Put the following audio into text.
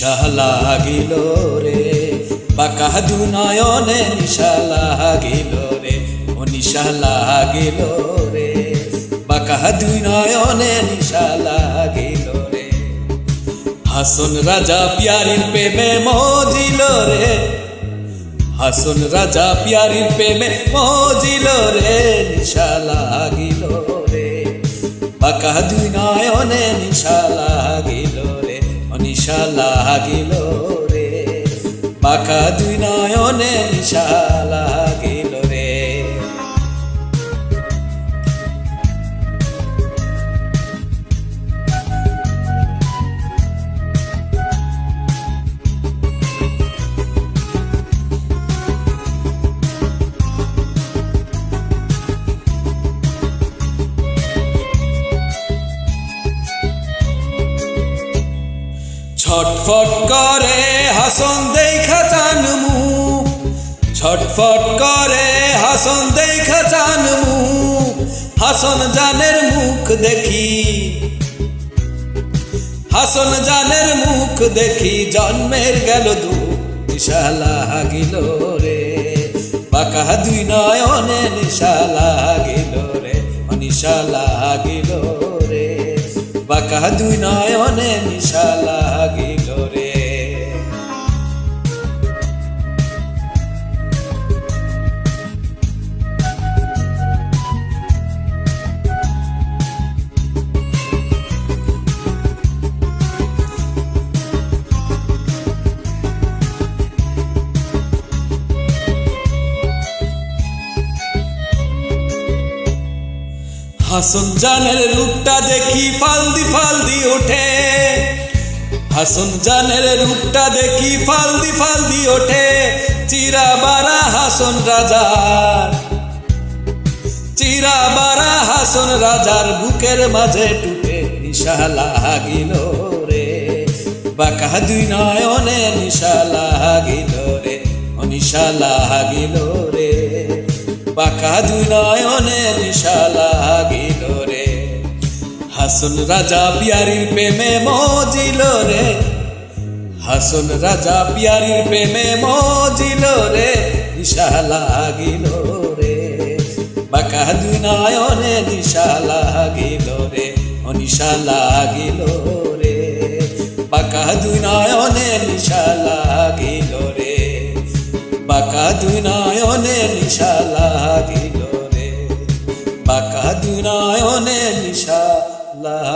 নিশা লাগিল রে, বাঁকা দু নয়নে নিশা লাগিল রে, ও নিশা লাগিল রে, বাঁকা দুই নয়নে নিশা লাগিল রে। হাসন রাজা পিয়ারির প্রেমে মজিল রে, হাসন রাজা পিয়ারির প্রেমে মজিল রে, নিশা লাগিল রে, বাঁকা দুই নয়নে নিশা লাগিল রে, ও নিশা লাগিল রে, বাঁকা দুই নয়নে নিশা লাগিল রে। ছটফট করে হাসন দেখা চান মুখ, ছটফট করে হাসন দেখা চান মুখ, হাসন জানের মুখ দেখি, হাসন জানের মুখ দেখি জন্মের গেল দুঃখ, নিশা লাগিল রে, বাঁকা দুই নয়নে নিশা লাগিল রে, নিশা লাগিল রে, বাঁকা দুই নয়নে নিশা লাগিল রে। হাসন জানের রূপটা দেখি ফালদি ফালদি ওঠে, হাসন জানের রূপটা দেখি ফালদি ফালদি ওঠে, চিরা বারা হাসন রাজার, চিরা বারা হাসন রাজার বুকের মাঝে টুটে, নিশা লাগিল রে, বাঁকা দুই নয়নে নিশা লাগিল রে, ও নিশা লাগিল রে, বাঁকা দুই নয়নে নিশা লাগিল রে। হাসন রাজা পিয়ারির প্রেমে মজিল রে, হাসন রাজা পিয়ারির প্রেমে মজিল রে, নিশা লাগিল রে, বাঁকা দুই নয়নে নিশা লাগিল রে, ও নিশা লাগিল রে, বাঁকা দুই নয়নে নিশা লাগিল রে, বাঁকা দুই নয়নে নিশা লাগিল রে, বাঁকা দুই নয়নে নিশা লাগিল।